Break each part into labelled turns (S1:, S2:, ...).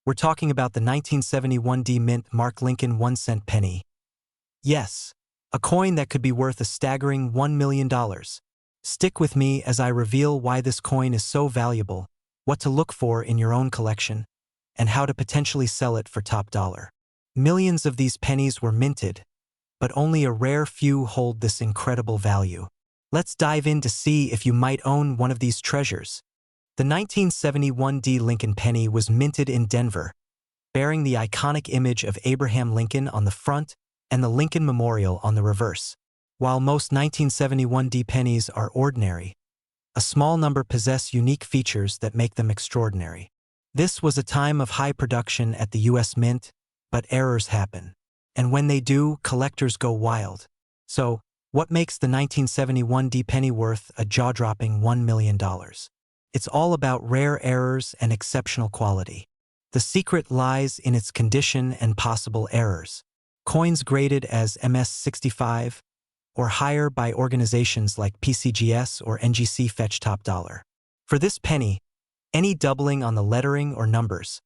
S1: We're talking about the 1971 D Mint Mark Lincoln 1-cent penny. Yes, a coin that could be worth a staggering $1 million. Stick with me as I reveal why this coin is so valuable, what to look for in your own collection, and how to potentially sell it for top dollar. Millions of these pennies were minted, but only a rare few hold this incredible value. Let's dive in to see if you might own one of these treasures. The 1971 D Lincoln penny was minted in Denver, bearing the iconic image of Abraham Lincoln on the front and the Lincoln Memorial on the reverse. While most 1971 D pennies are ordinary, a small number possess unique features that make them extraordinary. This was a time of high production at the U.S. Mint, but errors happen. And when they do, collectors go wild. So, what makes the 1971 D penny worth a jaw-dropping $1 million? It's all about rare errors and exceptional quality. The secret lies in its condition and possible errors. Coins graded as MS-65 or higher by organizations like PCGS or NGC fetch top dollar. For this penny, any doubling on the lettering or numbers,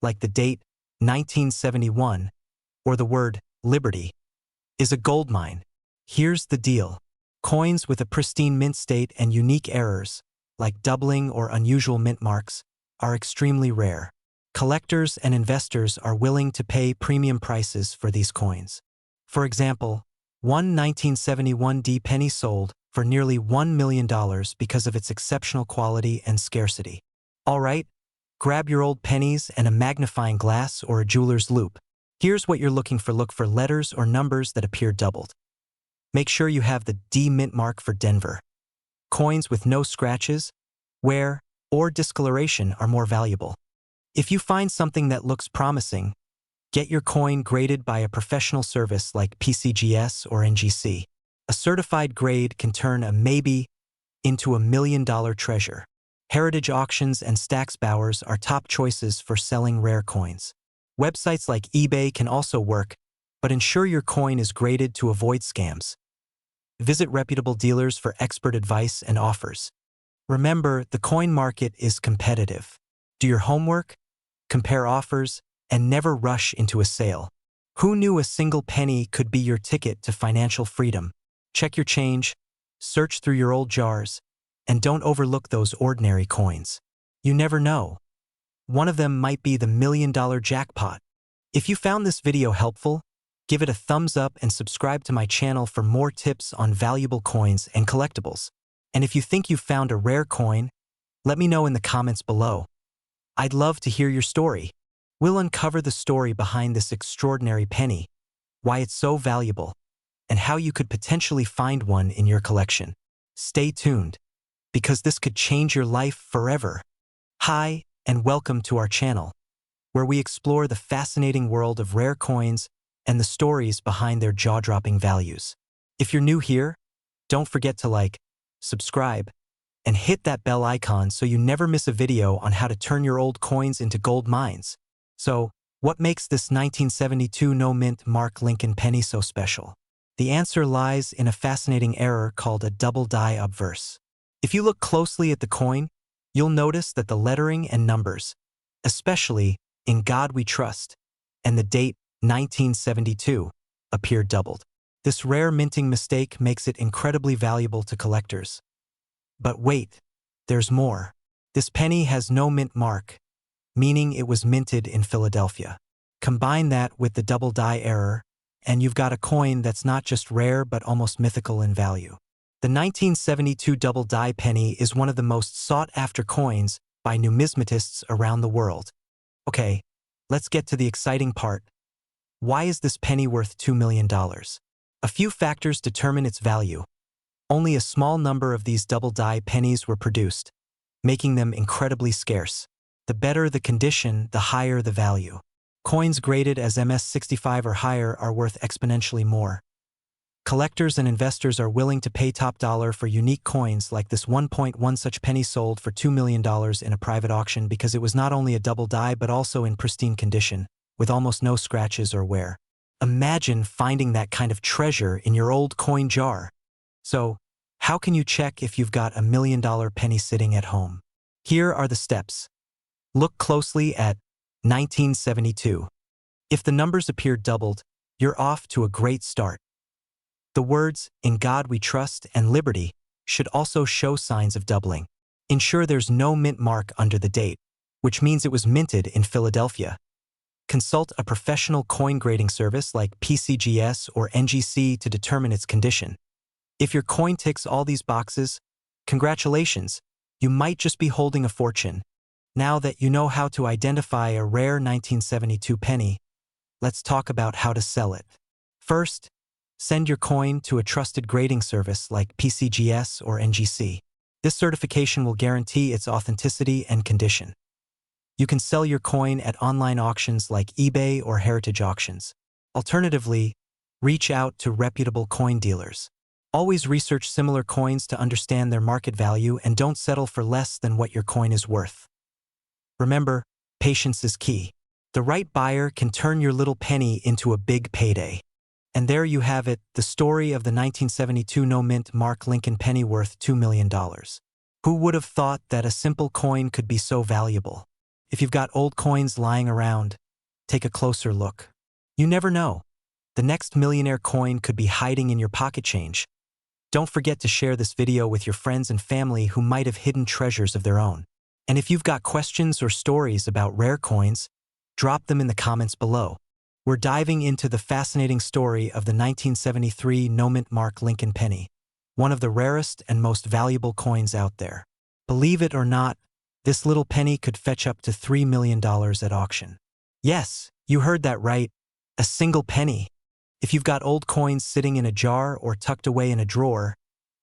S1: like the date 1971 or the word Liberty, is a goldmine. Here's the deal. Coins with a pristine mint state and unique errors, like doubling or unusual mint marks, are extremely rare. Collectors and investors are willing to pay premium prices for these coins. For example, one 1971 D penny sold for nearly $1 million because of its exceptional quality and scarcity. All right, grab your old pennies and a magnifying glass or a jeweler's loupe. Here's what you're looking for. Look for letters or numbers that appear doubled. Make sure you have the D mint mark for Denver. Coins with no scratches, wear, or discoloration are more valuable. If you find something that looks promising, get your coin graded by a professional service like PCGS or NGC. A certified grade can turn a maybe into $1 million treasure. Heritage auctions and Stax Bowers are top choices for selling rare coins. Websites like eBay can also work, but ensure your coin is graded to avoid scams. Visit reputable dealers for expert advice and offers. Remember, the coin market is competitive. Do your homework, compare offers, and never rush into a sale. Who knew a single penny could be your ticket to financial freedom? Check your change, search through your old jars, and don't overlook those ordinary coins. You never know. One of them might be the $1 million jackpot. If you found this video helpful, give it a thumbs up and subscribe to my channel for more tips on valuable coins and collectibles. And if you think you've found a rare coin, let me know in the comments below. I'd love to hear your story. We'll uncover the story behind this extraordinary penny, why it's so valuable, and how you could potentially find one in your collection. Stay tuned, because this could change your life forever. Hi, and welcome to our channel, where we explore the fascinating world of rare coins and the stories behind their jaw-dropping values. If you're new here, don't forget to like, subscribe, and hit that bell icon so you never miss a video on how to turn your old coins into gold mines. So, what makes this 1972 no-mint Mark Lincoln penny so special? The answer lies in a fascinating error called a double die obverse. If you look closely at the coin, you'll notice that the lettering and numbers, especially "In God We Trust" and the date 1972, appear doubled. This rare minting mistake makes it incredibly valuable to collectors. But wait, there's more. This penny has no mint mark, meaning it was minted in Philadelphia. Combine that with the double die error, and you've got a coin that's not just rare but almost mythical in value. The 1972 double die penny is one of the most sought-after coins by numismatists around the world. Okay, let's get to the exciting part. Why is this penny worth $2 million? A few factors determine its value. Only a small number of these double die pennies were produced, making them incredibly scarce. The better the condition, the higher the value. Coins graded as MS-65 or higher are worth exponentially more. Collectors and investors are willing to pay top dollar for unique coins like this 1.1 such penny sold for $2 million in a private auction because it was not only a double die but also in pristine condition, with almost no scratches or wear. Imagine finding that kind of treasure in your old coin jar. So, how can you check if you've got a $1 million penny sitting at home? Here are the steps. Look closely at 1972. If the numbers appear doubled, you're off to a great start. The words, "In God We Trust" and "Liberty" should also show signs of doubling. Ensure there's no mint mark under the date, which means it was minted in Philadelphia. Consult a professional coin grading service like PCGS or NGC to determine its condition. If your coin ticks all these boxes, congratulations, you might just be holding a fortune. Now that you know how to identify a rare 1972 penny, let's talk about how to sell it. First, send your coin to a trusted grading service like PCGS or NGC. This certification will guarantee its authenticity and condition. You can sell your coin at online auctions like eBay or heritage auctions. Alternatively, reach out to reputable coin dealers. Always research similar coins to understand their market value and don't settle for less than what your coin is worth. Remember, patience is key. The right buyer can turn your little penny into a big payday. And there you have it, the story of the 1972 no-mint Mark Lincoln penny worth $2 million. Who would have thought that a simple coin could be so valuable? If you've got old coins lying around, take a closer look. You never know. The next millionaire coin could be hiding in your pocket change. Don't forget to share this video with your friends and family who might have hidden treasures of their own. And if you've got questions or stories about rare coins, drop them in the comments below. We're diving into the fascinating story of the 1973 no-mint Mark Lincoln penny, one of the rarest and most valuable coins out there. Believe it or not, this little penny could fetch up to $3 million at auction. Yes, you heard that right, a single penny. If you've got old coins sitting in a jar or tucked away in a drawer,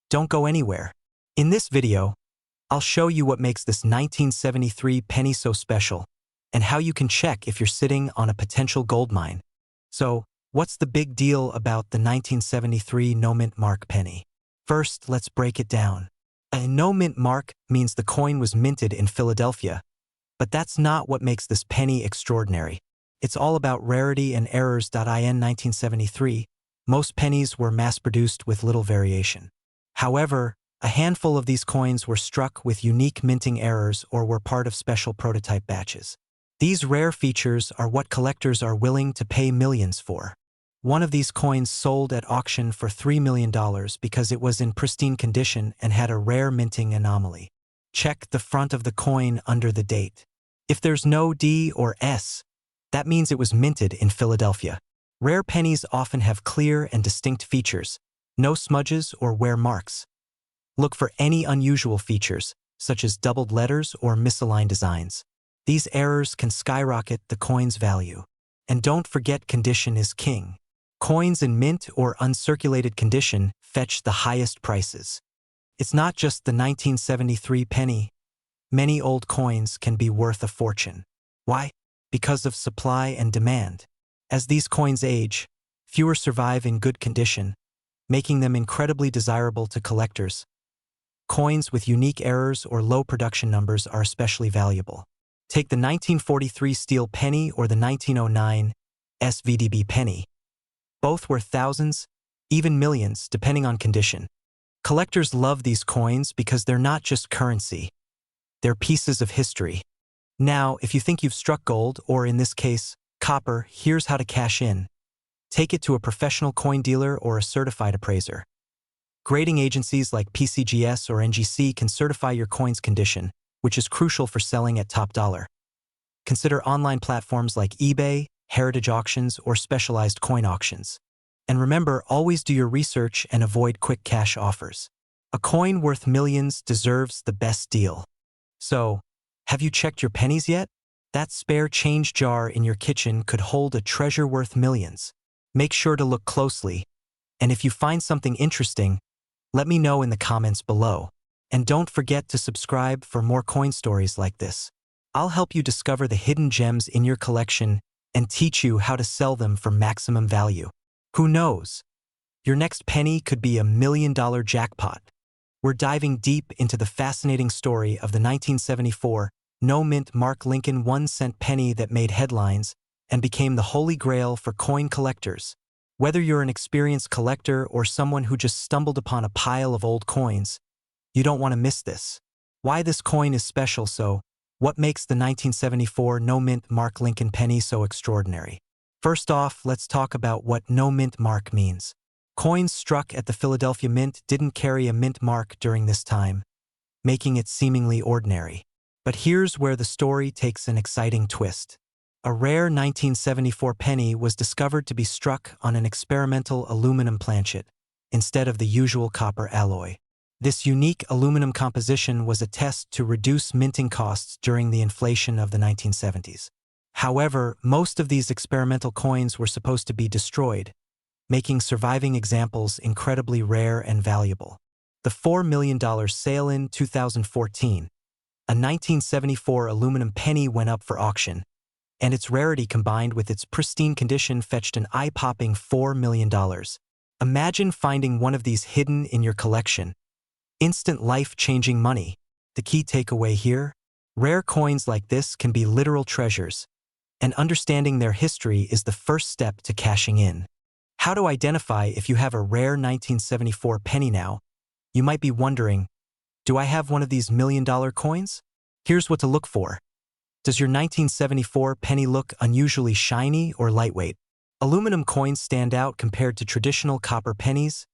S1: don't go anywhere. In this video, I'll show you what makes this 1973 penny so special and how you can check if you're sitting on a potential gold mine. So, what's the big deal about the 1973 no-mint Mark penny? First, let's break it down. A no-mint mark means the coin was minted in Philadelphia, but that's not what makes this penny extraordinary. It's all about rarity and errors. In 1973, most pennies were mass-produced with little variation. However, a handful of these coins were struck with unique minting errors or were part of special prototype batches. These rare features are what collectors are willing to pay millions for. One of these coins sold at auction for $3 million because it was in pristine condition and had a rare minting anomaly. Check the front of the coin under the date. If there's no D or S, that means it was minted in Philadelphia. Rare pennies often have clear and distinct features, no smudges or wear marks. Look for any unusual features, such as doubled letters or misaligned designs. These errors can skyrocket the coin's value. And don't forget, condition is king. Coins in mint or uncirculated condition fetch the highest prices. It's not just the 1973 penny. Many old coins can be worth a fortune. Why? Because of supply and demand. As these coins age, fewer survive in good condition, making them incredibly desirable to collectors. Coins with unique errors or low production numbers are especially valuable. Take the 1943 steel penny or the 1909 SVDB penny. Both worth thousands, even millions, depending on condition. Collectors love these coins because they're not just currency. They're pieces of history. Now, if you think you've struck gold, or in this case, copper, here's how to cash in. Take it to a professional coin dealer or a certified appraiser. Grading agencies like PCGS or NGC can certify your coin's condition, which is crucial for selling at top dollar. Consider online platforms like eBay, heritage auctions, or specialized coin auctions. And remember, always do your research and avoid quick cash offers. A coin worth millions deserves the best deal. So, have you checked your pennies yet? That spare change jar in your kitchen could hold a treasure worth millions. Make sure to look closely, and if you find something interesting, let me know in the comments below. And don't forget to subscribe for more coin stories like this. I'll help you discover the hidden gems in your collection and teach you how to sell them for maximum value. Who knows? Your next penny could be $1 million jackpot. We're diving deep into the fascinating story of the 1974 no-mint Mark Lincoln 1-cent penny that made headlines and became the holy grail for coin collectors. Whether you're an experienced collector or someone who just stumbled upon a pile of old coins, you don't want to miss this. Why this coin is special. So, What makes the 1974 no-mint mark Lincoln penny so extraordinary? First off, let's talk about what no-mint mark means. Coins struck at the Philadelphia Mint didn't carry a mint mark during this time, making it seemingly ordinary. But here's where the story takes an exciting twist. A rare 1974 penny was discovered to be struck on an experimental aluminum planchet, instead of the usual copper alloy. This unique aluminum composition was a test to reduce minting costs during the inflation of the 1970s. However, most of these experimental coins were supposed to be destroyed, making surviving examples incredibly rare and valuable. The $4 million sale in 2014, a 1974 aluminum penny went up for auction, and its rarity combined with its pristine condition fetched an eye-popping $4 million. Imagine finding one of these hidden in your collection. Instant life-changing money. The key takeaway here? Rare coins like this can be literal treasures, and understanding their history is the first step to cashing in. How to identify if you have a rare 1974 penny now? You might be wondering, do I have one of these million-dollar coins? Here's what to look for. Does your 1974 penny look unusually shiny or lightweight? Aluminum coins stand out compared to traditional copper pennies.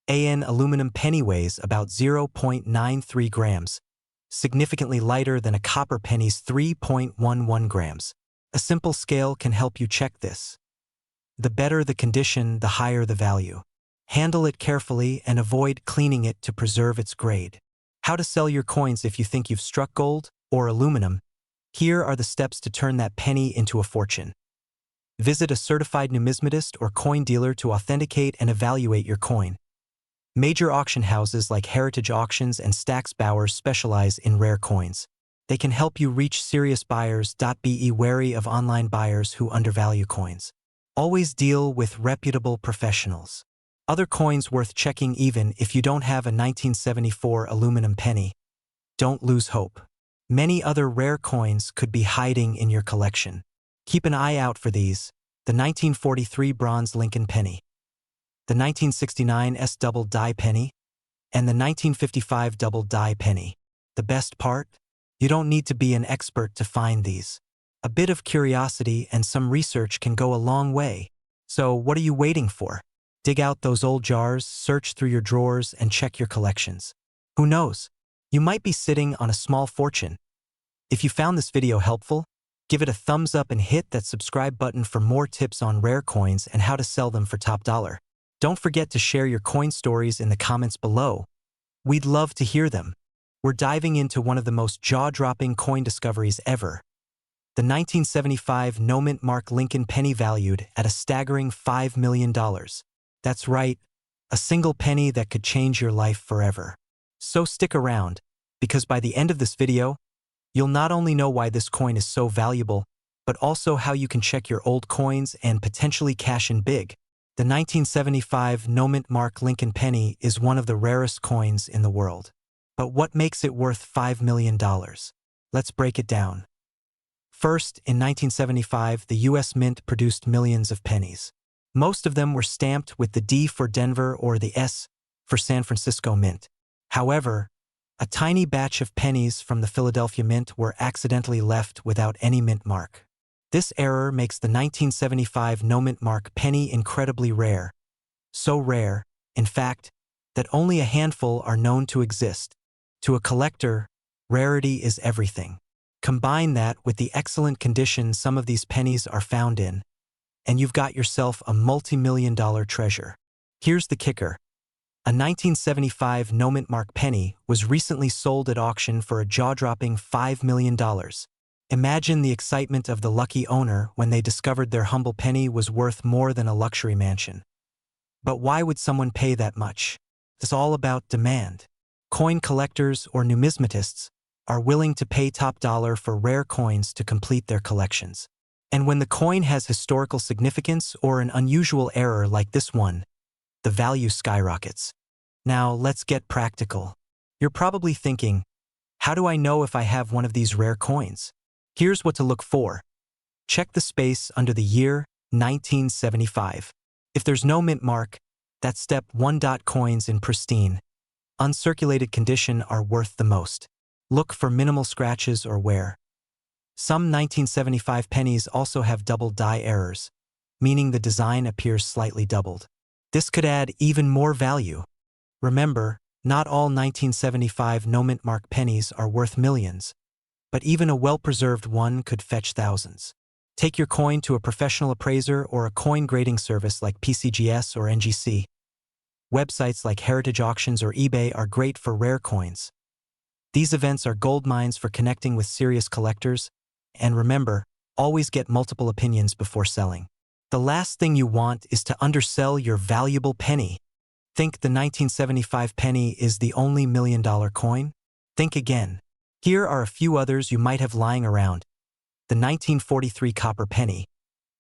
S1: An aluminum penny weighs about 0.93 grams, significantly lighter than a copper penny's 3.11 grams. A simple scale can help you check this. The better the condition, the higher the value. Handle it carefully and avoid cleaning it to preserve its grade. How to sell your coins if you think you've struck gold or aluminum? Here are the steps to turn that penny into a fortune. Visit a certified numismatist or coin dealer to authenticate and evaluate your coin. Major auction houses like Heritage Auctions and Stack's Bowers specialize in rare coins. They can help you reach serious buyers. Be wary of online buyers who undervalue coins. Always deal with reputable professionals. Other coins worth checking even if you don't have a 1974 aluminum penny. Don't lose hope. Many other rare coins could be hiding in your collection. Keep an eye out for these: the 1943 bronze Lincoln penny, the 1969 S double die penny, and the 1955 double die penny. The best part? You don't need to be an expert to find these. A bit of curiosity and some research can go a long way. So what are you waiting for? Dig out those old jars, search through your drawers, and check your collections. Who knows? You might be sitting on a small fortune. If you found this video helpful, give it a thumbs up and hit that subscribe button for more tips on rare coins and how to sell them for top dollar. Don't forget to share your coin stories in the comments below. We'd love to hear them. We're diving into one of the most jaw-dropping coin discoveries ever. The 1975 no-mint mark Lincoln penny valued at a staggering $5 million. That's right, a single penny that could change your life forever. So stick around, because by the end of this video, you'll not only know why this coin is so valuable, but also how you can check your old coins and potentially cash in big. The 1975 no-mint mark Lincoln penny is one of the rarest coins in the world. But what makes it worth $5 million? Let's break it down. First, in 1975, the U.S. Mint produced millions of pennies. Most of them were stamped with the D for Denver or the S for San Francisco Mint. However, a tiny batch of pennies from the Philadelphia Mint were accidentally left without any mint mark. This error makes the 1975 no-mint mark penny incredibly rare. So rare, in fact, that only a handful are known to exist. To a collector, rarity is everything. Combine that with the excellent condition some of these pennies are found in, and you've got yourself a multi-million-dollar treasure. Here's the kicker. A 1975 no-mint mark penny was recently sold at auction for a jaw-dropping $5 million. Imagine the excitement of the lucky owner when they discovered their humble penny was worth more than a luxury mansion. But why would someone pay that much? It's all about demand. Coin collectors or numismatists are willing to pay top dollar for rare coins to complete their collections. And when the coin has historical significance or an unusual error like this one, the value skyrockets. Now, let's get practical. You're probably thinking, how do I know if I have one of these rare coins? Here's what to look for. Check the space under the year 1975. If there's no mint mark, that's step 1. Coins in pristine, uncirculated condition are worth the most. Look for minimal scratches or wear. Some 1975 pennies also have double die errors, meaning the design appears slightly doubled. This could add even more value. Remember, not all 1975 no-mint mark pennies are worth millions, but even a well-preserved one could fetch thousands. Take your coin to a professional appraiser or a coin grading service like PCGS or NGC. Websites like Heritage Auctions or eBay are great for rare coins. These events are gold mines for connecting with serious collectors, and remember, always get multiple opinions before selling. The last thing you want is to undersell your valuable penny. Think the 1975 penny is the only million-dollar coin? Think again. Here are a few others you might have lying around. The 1943 copper penny,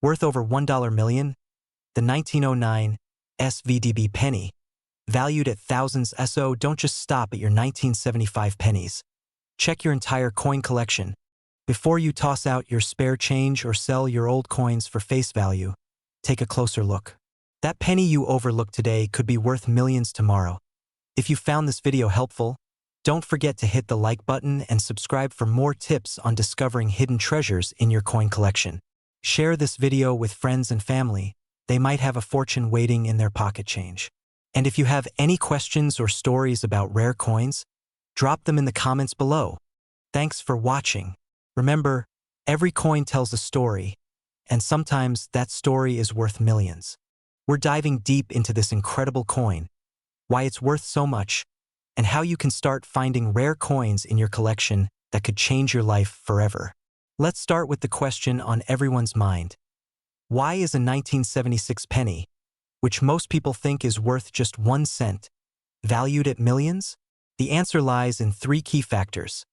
S1: worth over $1 million. The 1909 SVDB penny, valued at thousands. So don't just stop at your 1975 pennies. Check your entire coin collection. Before you toss out your spare change or sell your old coins for face value, take a closer look. That penny you overlooked today could be worth millions tomorrow. If you found this video helpful, don't forget to hit the like button and subscribe for more tips on discovering hidden treasures in your coin collection. Share this video with friends and family. They might have a fortune waiting in their pocket change. And if you have any questions or stories about rare coins, drop them in the comments below. Thanks for watching. Remember, every coin tells a story, and sometimes that story is worth millions. We're diving deep into this incredible coin, why it's worth so much, and how you can start finding rare coins in your collection that could change your life forever. Let's start with the question on everyone's mind. Why is a 1976 penny, which most people think is worth just 1 cent, valued at millions? The answer lies in 3 key factors: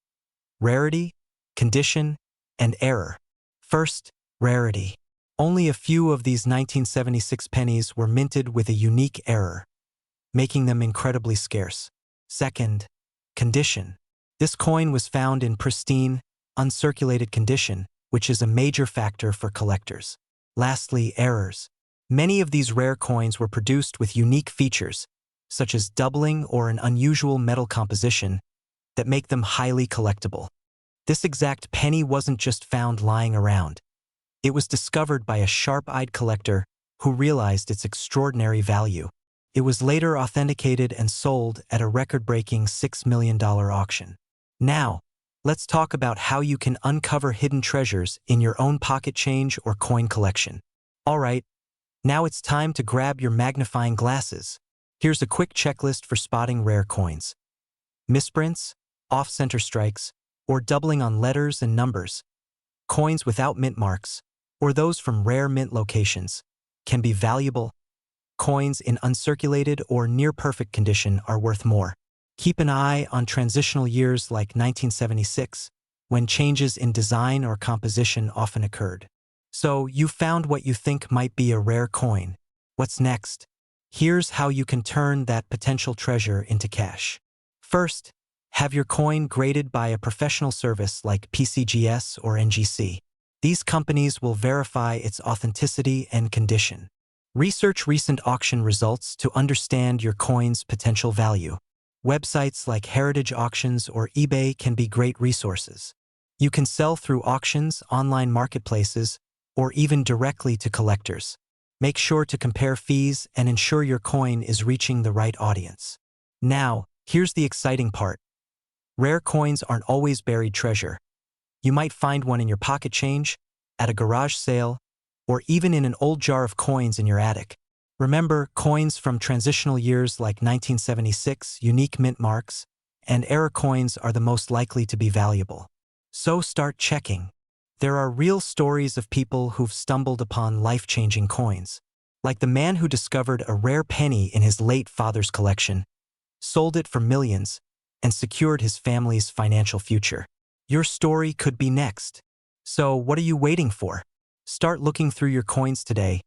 S1: rarity, condition, and error. First, rarity. Only a few of these 1976 pennies were minted with a unique error, making them incredibly scarce. Second, condition. This coin was found in pristine, uncirculated condition, which is a major factor for collectors. Lastly, errors. Many of these rare coins were produced with unique features, such as doubling or an unusual metal composition, that make them highly collectible. This exact penny wasn't just found lying around. It was discovered by a sharp-eyed collector who realized its extraordinary value. It was later authenticated and sold at a record-breaking $6 million auction. Now, let's talk about how you can uncover hidden treasures in your own pocket change or coin collection. Alright, now it's time to grab your magnifying glasses. Here's a quick checklist for spotting rare coins. Misprints, off-center strikes, or doubling on letters and numbers. Coins without mint marks, or those from rare mint locations, can be valuable. Coins in uncirculated or near-perfect condition are worth more. Keep an eye on transitional years like 1976, when changes in design or composition often occurred. So, you found what you think might be a rare coin. What's next? Here's how you can turn that potential treasure into cash. First, have your coin graded by a professional service like PCGS or NGC. These companies will verify its authenticity and condition. Research recent auction results to understand your coin's potential value. Websites like Heritage Auctions or eBay can be great resources. You can sell through auctions, online marketplaces, or even directly to collectors. Make sure to compare fees and ensure your coin is reaching the right audience. Now, here's the exciting part. Rare coins aren't always buried treasure. You might find one in your pocket change, at a garage sale, or even in an old jar of coins in your attic. Remember, coins from transitional years like 1976, unique mint marks, and error coins are the most likely to be valuable. So start checking. There are real stories of people who've stumbled upon life-changing coins, like the man who discovered a rare penny in his late father's collection, sold it for millions, and secured his family's financial future. Your story could be next. So what are you waiting for? Start looking through your coins today.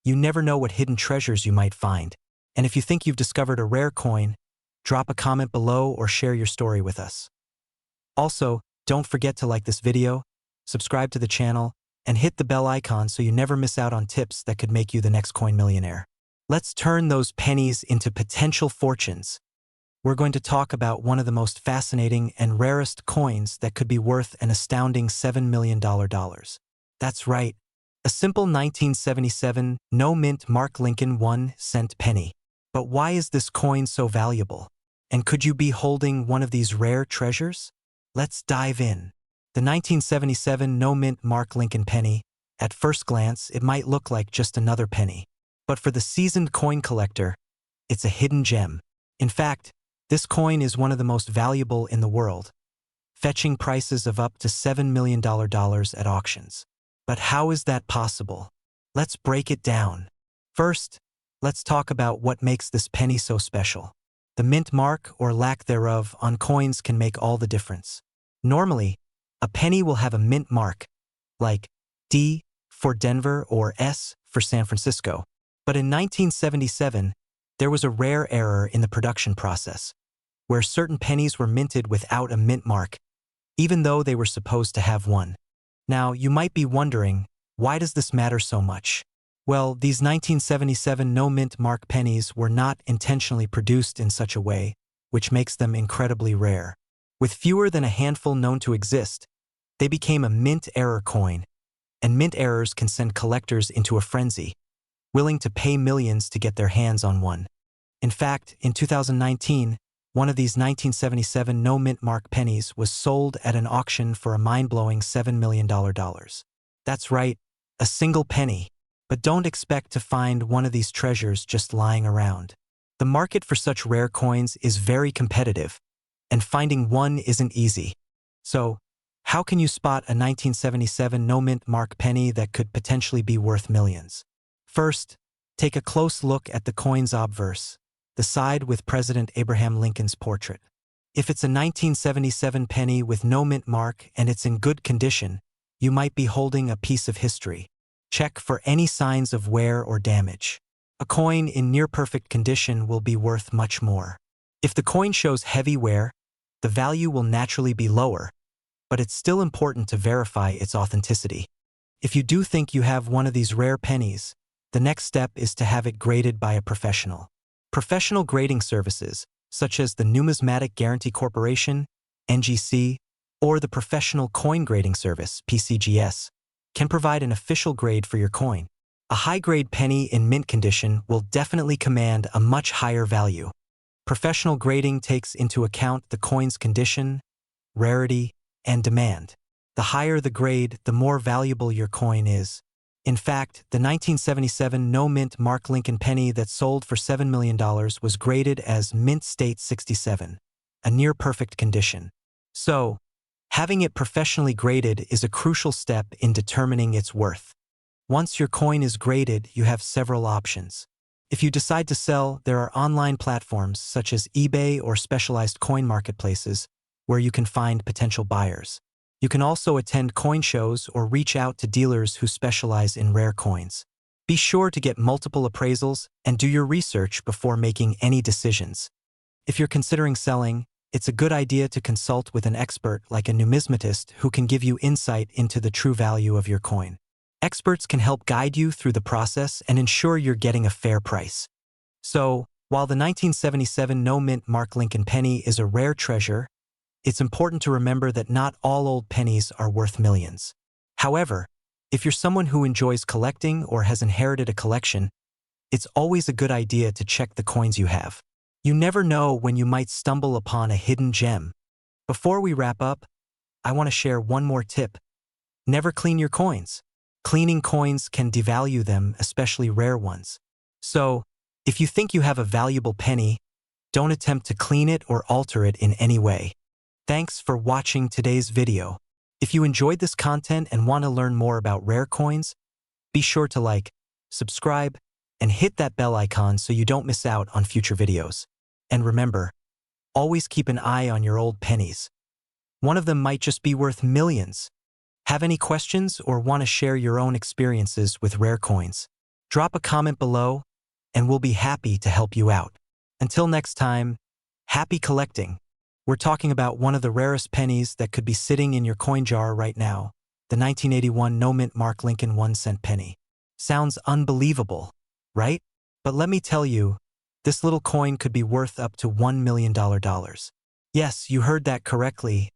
S1: You never know what hidden treasures you might find. And if you think you've discovered a rare coin, drop a comment below or share your story with us. Also, don't forget to like this video, subscribe to the channel, and hit the bell icon so you never miss out on tips that could make you the next coin millionaire. Let's turn those pennies into potential fortunes. we're going to talk about one of the most fascinating and rarest coins that could be worth an astounding $7 million. That's right, a simple 1977 no-mint Mark Lincoln 1-cent penny. But why is this coin so valuable? And could you be holding one of these rare treasures? Let's dive in. The 1977 no-mint Mark Lincoln penny. At first glance, it might look like just another penny. But for the seasoned coin collector, it's a hidden gem. In fact, this coin is one of the most valuable in the world, fetching prices of up to $7 million at auctions. But how is that possible? Let's break it down. First, let's talk about what makes this penny so special. The mint mark, or lack thereof, on coins can make all the difference. Normally, a penny will have a mint mark, like D for Denver or S for San Francisco. But in 1977, there was a rare error in the production process, where certain pennies were minted without a mint mark, even though they were supposed to have one. Now, you might be wondering, why does this matter so much? Well, these 1977 no-mint mark pennies were not intentionally produced in such a way, which makes them incredibly rare. With fewer than a handful known to exist, they became a mint error coin, and mint errors can send collectors into a frenzy, willing to pay millions to get their hands on one. In fact, in 2019, one of these 1977 no-mint mark pennies was sold at an auction for a mind-blowing $7 million. That's right, a single penny. But don't expect to find one of these treasures just lying around. The market for such rare coins is very competitive, and finding one isn't easy. So, how can you spot a 1977 no-mint mark penny that could potentially be worth millions? First, take a close look at the coin's obverse, the side with President Abraham Lincoln's portrait. If it's a 1977 penny with no mint mark and it's in good condition, you might be holding a piece of history. Check for any signs of wear or damage. A coin in near-perfect condition will be worth much more. If the coin shows heavy wear, the value will naturally be lower, but it's still important to verify its authenticity. If you do think you have one of these rare pennies, the next step is to have it graded by a professional. Professional grading services, such as the Numismatic Guarantee Corporation, NGC, or the Professional Coin Grading Service, PCGS, can provide an official grade for your coin. A high-grade penny in mint condition will definitely command a much higher value. Professional grading takes into account the coin's condition, rarity, and demand. The higher the grade, the more valuable your coin is. In fact, the 1977 no-mint Mark Lincoln penny that sold for $7 million was graded as Mint State 67, a near-perfect condition. So, having it professionally graded is a crucial step in determining its worth. Once your coin is graded, you have several options. If you decide to sell, there are online platforms such as eBay or specialized coin marketplaces where you can find potential buyers. You can also attend coin shows or reach out to dealers who specialize in rare coins. Be sure to get multiple appraisals and do your research before making any decisions. If you're considering selling, it's a good idea to consult with an expert like a numismatist who can give you insight into the true value of your coin. Experts can help guide you through the process and ensure you're getting a fair price. So, while the 1977 no-mint Mark Lincoln penny is a rare treasure, it's important to remember that not all old pennies are worth millions. However, if you're someone who enjoys collecting or has inherited a collection, it's always a good idea to check the coins you have. You never know when you might stumble upon a hidden gem. Before we wrap up, I want to share one more tip. Never clean your coins. Cleaning coins can devalue them, especially rare ones. So, if you think you have a valuable penny, don't attempt to clean it or alter it in any way. Thanks for watching today's video. If you enjoyed this content and want to learn more about rare coins, be sure to like, subscribe, and hit that bell icon so you don't miss out on future videos. And remember, always keep an eye on your old pennies. One of them might just be worth millions. Have any questions or want to share your own experiences with rare coins? Drop a comment below, and we'll be happy to help you out. Until next time, happy collecting. We're talking about one of the rarest pennies that could be sitting in your coin jar right now, the 1981 no-mint Mark Lincoln 1-cent penny. Sounds unbelievable, right? But let me tell you, This little coin could be worth up to $1 million. Yes, you heard that correctly.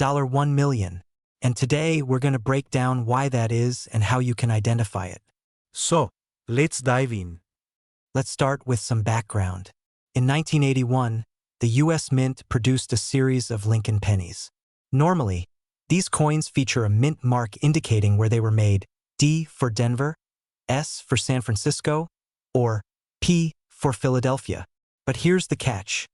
S1: $1 million. And today we're going to break down why that is and how you can identify it.
S2: So, let's dive in.
S1: Let's start with some background. In 1981, the U.S. Mint produced a series of Lincoln pennies. Normally, these coins feature a mint mark indicating where they were made, D for Denver, S for San Francisco, or P for Philadelphia. But here's the catch.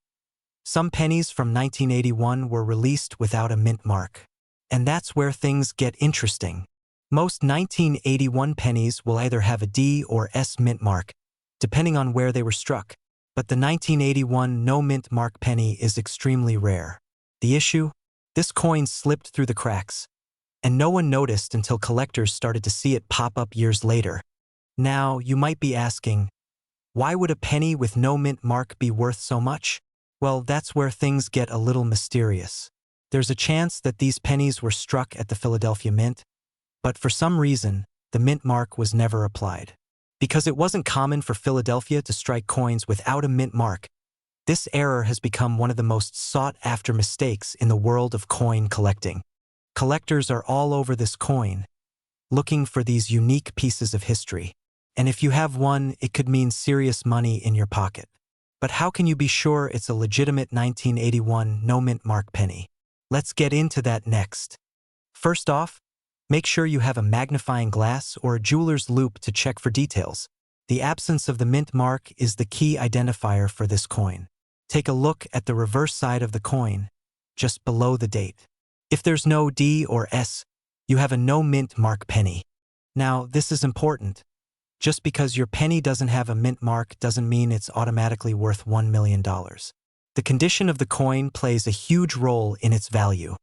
S1: Some pennies from 1981 were released without a mint mark. And that's where things get interesting. Most 1981 pennies will either have a D or S mint mark, depending on where they were struck. But the 1981 no mint mark penny is extremely rare. The issue? This coin slipped through the cracks, and no one noticed until collectors started to see it pop up years later. Now, you might be asking, why would a penny with no mint mark be worth so much? Well, that's where things get a little mysterious. There's a chance that these pennies were struck at the Philadelphia Mint, but for some reason, the mint mark was never applied. Because it wasn't common for Philadelphia to strike coins without a mint mark, this error has become one of the most sought-after mistakes in the world of coin collecting. Collectors are all over this coin, looking for these unique pieces of history. And if you have one, it could mean serious money in your pocket. But how can you be sure it's a legitimate 1981 no mint mark penny? Let's get into that next. First off, make sure you have a magnifying glass or a jeweler's loupe to check for details. The absence of the mint mark is the key identifier for this coin. Take a look at the reverse side of the coin, just below the date. If there's no D or S, you have a no mint mark penny. Now, this is important. Just because your penny doesn't have a mint mark doesn't mean it's automatically worth $1 million. The condition of the coin plays a huge role in its value.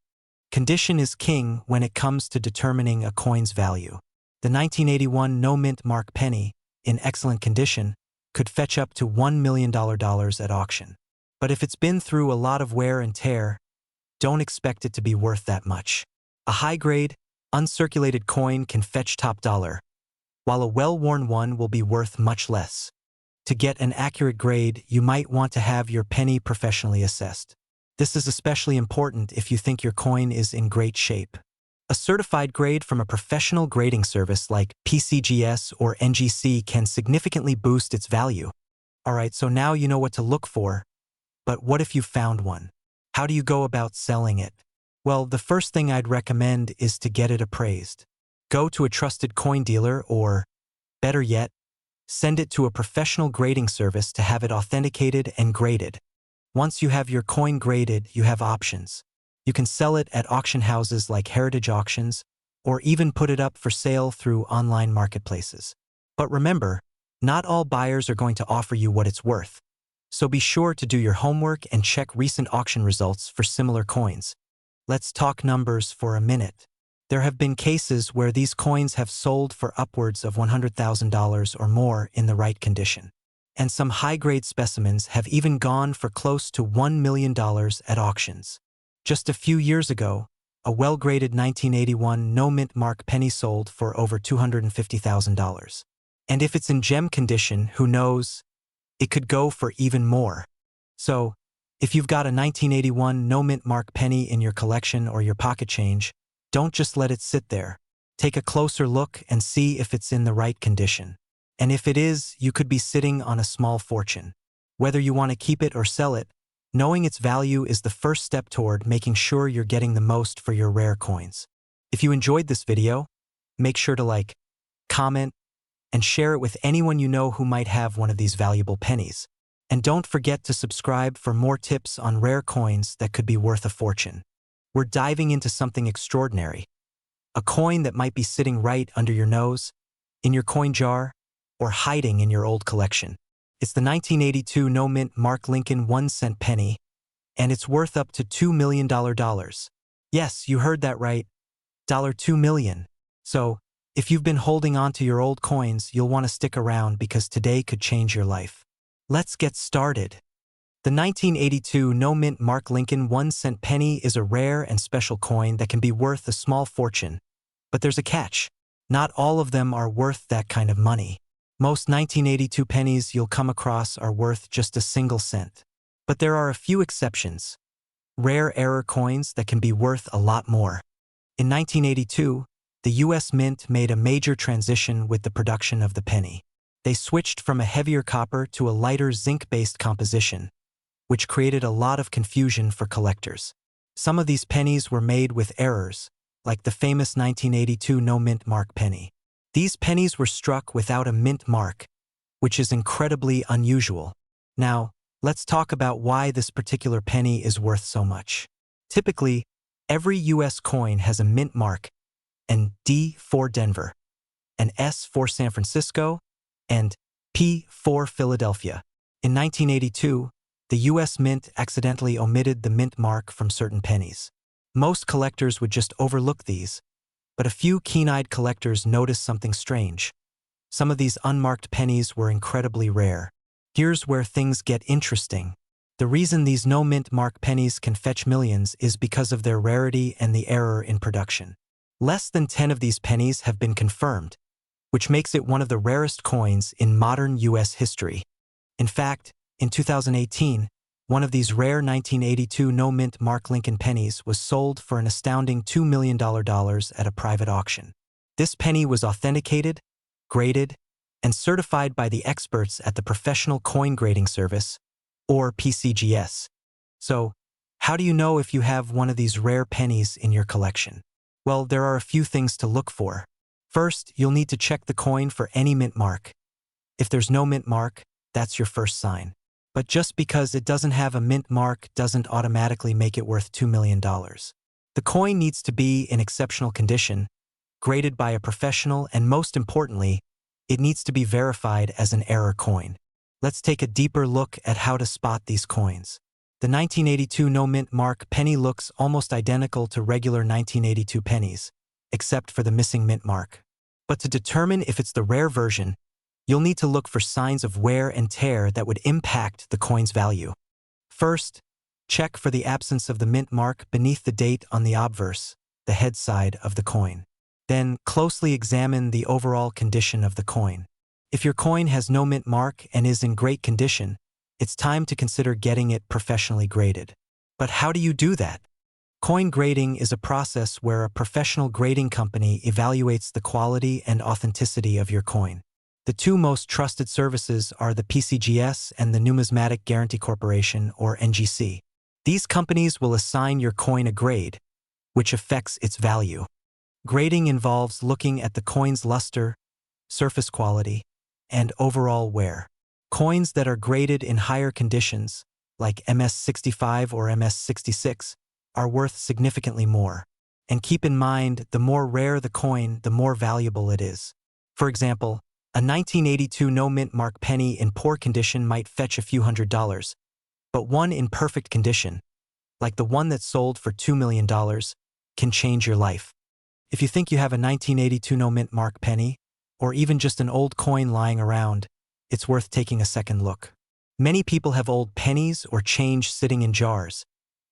S1: Condition is king when it comes to determining a coin's value. The 1981 no mint mark penny, in excellent condition, could fetch up to $1 million at auction. But if it's been through a lot of wear and tear, don't expect it to be worth that much. A high-grade, uncirculated coin can fetch top dollar, while a well-worn one will be worth much less. To get an accurate grade, you might want to have your penny professionally assessed. This is especially important if you think your coin is in great shape. A certified grade from a professional grading service like PCGS or NGC can significantly boost its value. Alright, so now you know what to look for. But what if you found one? How do you go about selling it? Well, the first thing I'd recommend is to get it appraised. Go to a trusted coin dealer or, better yet, send it to a professional grading service to have it authenticated and graded. Once you have your coin graded, you have options. You can sell it at auction houses like Heritage Auctions, or even put it up for sale through online marketplaces. But remember, not all buyers are going to offer you what it's worth. So be sure to do your homework and check recent auction results for similar coins. Let's talk numbers for a minute. There have been cases where these coins have sold for upwards of $100,000 or more in the right condition. And some high-grade specimens have even gone for close to $1 million at auctions. Just a few years ago, a well-graded 1981 no mint mark penny sold for over $250,000. And if it's in gem condition, who knows? It could go for even more. So, if you've got a 1981 no mint mark penny in your collection or your pocket change, don't just let it sit there. Take a closer look and see if it's in the right condition. And if it is, you could be sitting on a small fortune. Whether you want to keep it or sell it, knowing its value is the first step toward making sure you're getting the most for your rare coins. If you enjoyed this video, make sure to like, comment, and share it with anyone you know who might have one of these valuable pennies. And don't forget to subscribe for more tips on rare coins that could be worth a fortune. We're diving into something extraordinary. A coin that might be sitting right under your nose, in your coin jar, or hiding in your old collection. It's the 1982 no mint mark Lincoln 1-cent penny, and it's worth up to $2 million. Yes, you heard that right. $2 million. So, if you've been holding on to your old coins, you'll want to stick around because today could change your life. Let's get started. The 1982 no mint mark Lincoln 1-cent penny is a rare and special coin that can be worth a small fortune. But there's a catch. Not all of them are worth that kind of money. Most 1982 pennies you'll come across are worth just a single cent. But there are a few exceptions. Rare error coins that can be worth a lot more. In 1982, the U.S. Mint made a major transition with the production of the penny. They switched from a heavier copper to a lighter zinc-based composition, which created a lot of confusion for collectors. Some of these pennies were made with errors, like the famous 1982 no-mint mark penny. These pennies were struck without a mint mark, which is incredibly unusual. Now, let's talk about why this particular penny is worth so much. Typically, every U.S. coin has a mint mark, an D for Denver, an S for San Francisco, and P for Philadelphia. In 1982, the U.S. Mint accidentally omitted the mint mark from certain pennies. Most collectors would just overlook these, but a few keen-eyed collectors noticed something strange. Some of these unmarked pennies were incredibly rare. Here's where things get interesting. The reason these no-mint mark pennies can fetch millions is because of their rarity and the error in production. Less than 10 of these pennies have been confirmed, which makes it one of the rarest coins in modern U.S. history. In fact, in 2018, one of these rare 1982 no-mint Mark Lincoln pennies was sold for an astounding $2 million at a private auction. This penny was authenticated, graded, and certified by the experts at the Professional Coin Grading Service, or PCGS. So, how do you know if you have one of these rare pennies in your collection? Well, there are a few things to look for. First, you'll need to check the coin for any mint mark. If there's no mint mark, that's your first sign. But just because it doesn't have a mint mark doesn't automatically make it worth $2 million. The coin needs to be in exceptional condition, graded by a professional, and most importantly, it needs to be verified as an error coin. Let's take a deeper look at how to spot these coins. The 1982 no-mint mark penny looks almost identical to regular 1982 pennies, except for the missing mint mark. But to determine if it's the rare version, you'll need to look for signs of wear and tear that would impact the coin's value. First, check for the absence of the mint mark beneath the date on the obverse, the head side of the coin. Then, closely examine the overall condition of the coin. If your coin has no mint mark and is in great condition, it's time to consider getting it professionally graded. But how do you do that? Coin grading is a process where a professional grading company evaluates the quality and authenticity of your coin. The two most trusted services are the PCGS and the Numismatic Guarantee Corporation, or NGC. These companies will assign your coin a grade, which affects its value. Grading involves looking at the coin's luster, surface quality, and overall wear. Coins that are graded in higher conditions, like MS65 or MS66, are worth significantly more. And keep in mind, the more rare the coin, the more valuable it is. For example, a 1982 no-mint mark penny in poor condition might fetch a few $100s, but one in perfect condition, like the one that sold for $2 million, can change your life. If you think you have a 1982 no-mint mark penny, or even just an old coin lying around, it's worth taking a second look. Many people have old pennies or change sitting in jars,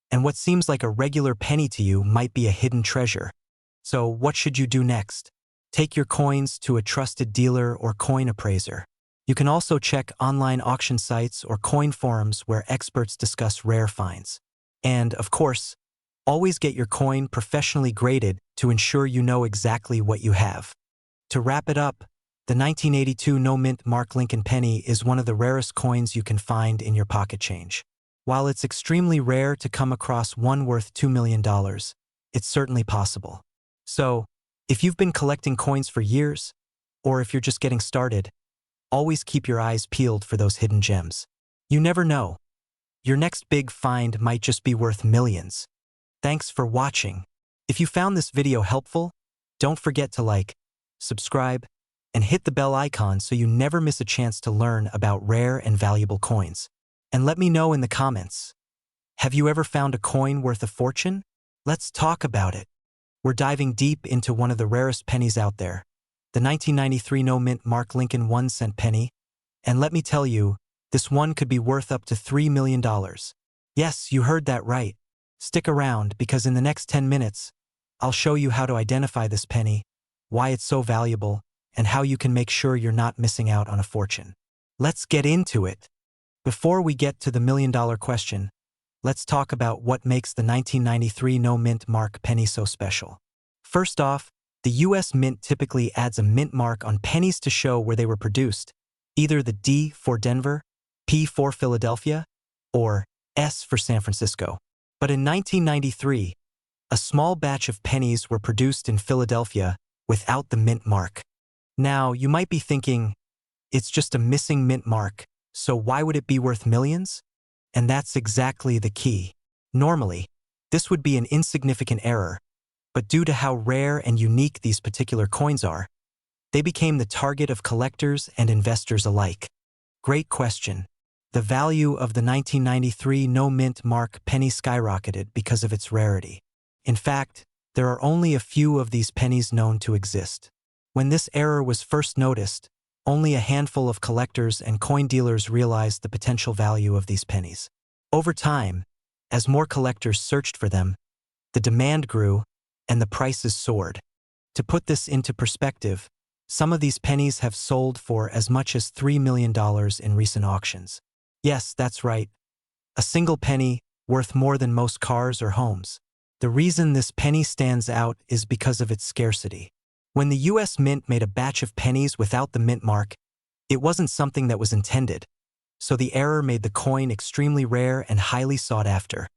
S1: and what seems like a regular penny to you might be a hidden treasure. So what should you do next? Take your coins to a trusted dealer or coin appraiser. You can also check online auction sites or coin forums where experts discuss rare finds. And, of course, always get your coin professionally graded to ensure you know exactly what you have. To wrap it up, the 1982 no-mint Mark Lincoln penny is one of the rarest coins you can find in your pocket change. While it's extremely rare to come across one worth $2 million, it's certainly possible. So, if you've been collecting coins for years, or if you're just getting started, always keep your eyes peeled for those hidden gems. You never know. Your next big find might just be worth millions. Thanks for watching. If you found this video helpful, don't forget to like, subscribe, and hit the bell icon so you never miss a chance to learn about rare and valuable coins. And let me know in the comments. Have you ever found a coin worth a fortune? Let's talk about it. We're diving deep into one of the rarest pennies out there, the 1993 no-mint Mark Lincoln 1-cent penny, and let me tell you, this one could be worth up to $3 million. Yes, you heard that right. Stick around because in the next 10 minutes, I'll show you how to identify this penny, why it's so valuable, and how you can make sure you're not missing out on a fortune. Let's get into it. Before we get to the million-dollar question, let's talk about what makes the 1993 no-mint mark penny so special. First off, the U.S. Mint typically adds a mint mark on pennies to show where they were produced, either the D for Denver, P for Philadelphia, or S for San Francisco. But in 1993, a small batch of pennies were produced in Philadelphia without the mint mark. Now, you might be thinking, it's just a missing mint mark, so why would it be worth millions? And that's exactly the key. Normally, this would be an insignificant error, but due to how rare and unique these particular coins are, they became the target of collectors and investors alike. Great question. The value of the 1993 no-mint mark penny skyrocketed because of its rarity. In fact, there are only a few of these pennies known to exist. When this error was first noticed, only a handful of collectors and coin dealers realized the potential value of these pennies. Over time, as more collectors searched for them, the demand grew and the prices soared. To put this into perspective, some of these pennies have sold for as much as $3 million in recent auctions. Yes, that's right. A single penny worth more than most cars or homes. The reason this penny stands out is because of its scarcity. When the U.S. Mint made a batch of pennies without the mint mark, it wasn't something that was intended, so the error made the coin extremely rare and highly sought after.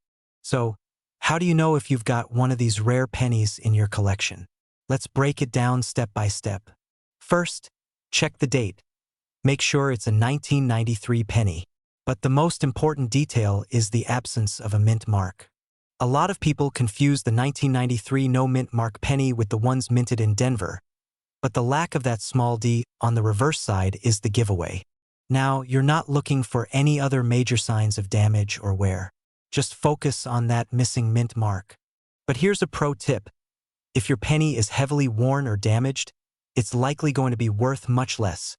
S1: So, how do you know if you've got one of these rare pennies in your collection? Let's break it down step by step. First, check the date. Make sure it's a 1993 penny. But the most important detail is the absence of a mint mark. A lot of people confuse the 1993 no-mint mark penny with the ones minted in Denver, but the lack of that small d on the reverse side is the giveaway. Now, you're not looking for any other major signs of damage or wear. Just focus on that missing mint mark. But here's a pro tip. If your penny is heavily worn or damaged, it's likely going to be worth much less,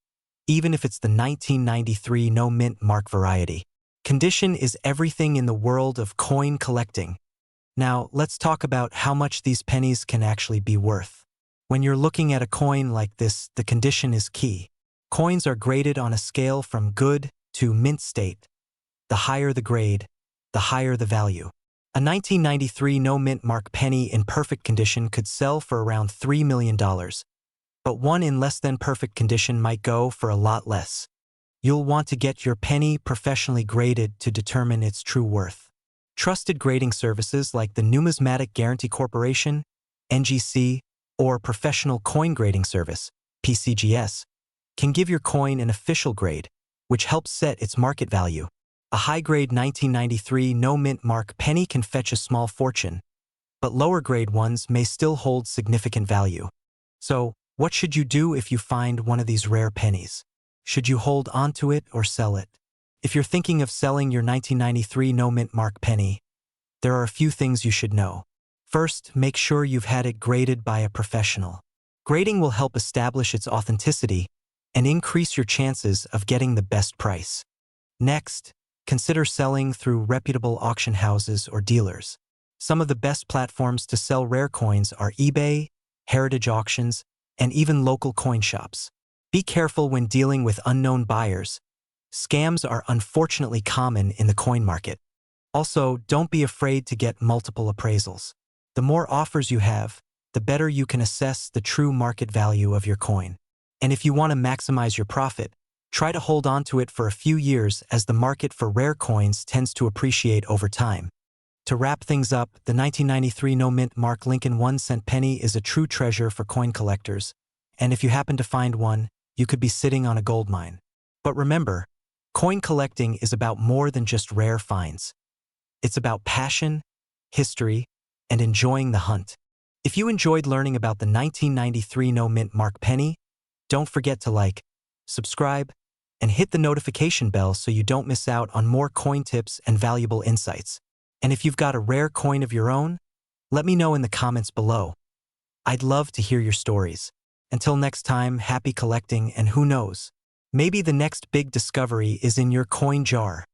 S1: even if it's the 1993 no-mint mark variety. Condition is everything in the world of coin collecting. Now, let's talk about how much these pennies can actually be worth. When you're looking at a coin like this, the condition is key. Coins are graded on a scale from good to mint state. The higher the grade, the higher the value. A 1993 no-mint mark penny in perfect condition could sell for around $3 million, but one in less than perfect condition might go for a lot less. You'll want to get your penny professionally graded to determine its true worth. Trusted grading services like the Numismatic Guarantee Corporation, NGC, or Professional Coin Grading Service, PCGS, can give your coin an official grade, which helps set its market value. A high-grade 1993 no-mint mark penny can fetch a small fortune, but lower-grade ones may still hold significant value. So, what should you do if you find one of these rare pennies? Should you hold onto it or sell it? If you're thinking of selling your 1993 no-mint mark penny, there are a few things you should know. First, make sure you've had it graded by a professional. Grading will help establish its authenticity and increase your chances of getting the best price. Next, consider selling through reputable auction houses or dealers. Some of the best platforms to sell rare coins are eBay, heritage auctions, and even local coin shops. Be careful when dealing with unknown buyers. Scams are unfortunately common in the coin market. Also, don't be afraid to get multiple appraisals. The more offers you have, the better you can assess the true market value of your coin. And if you want to maximize your profit, try to hold on to it for a few years as the market for rare coins tends to appreciate over time. To wrap things up, the 1993 no-mint mark Lincoln 1-cent penny is a true treasure for coin collectors, and if you happen to find one, you could be sitting on a gold mine. But remember, coin collecting is about more than just rare finds. It's about passion, history, and enjoying the hunt. If you enjoyed learning about the 1993 no-mint mark penny, don't forget to like, subscribe, and hit the notification bell so you don't miss out on more coin tips and valuable insights. And if you've got a rare coin of your own, let me know in the comments below. I'd love to hear your stories. Until next time, happy collecting, and who knows, maybe the next big discovery is in your coin jar.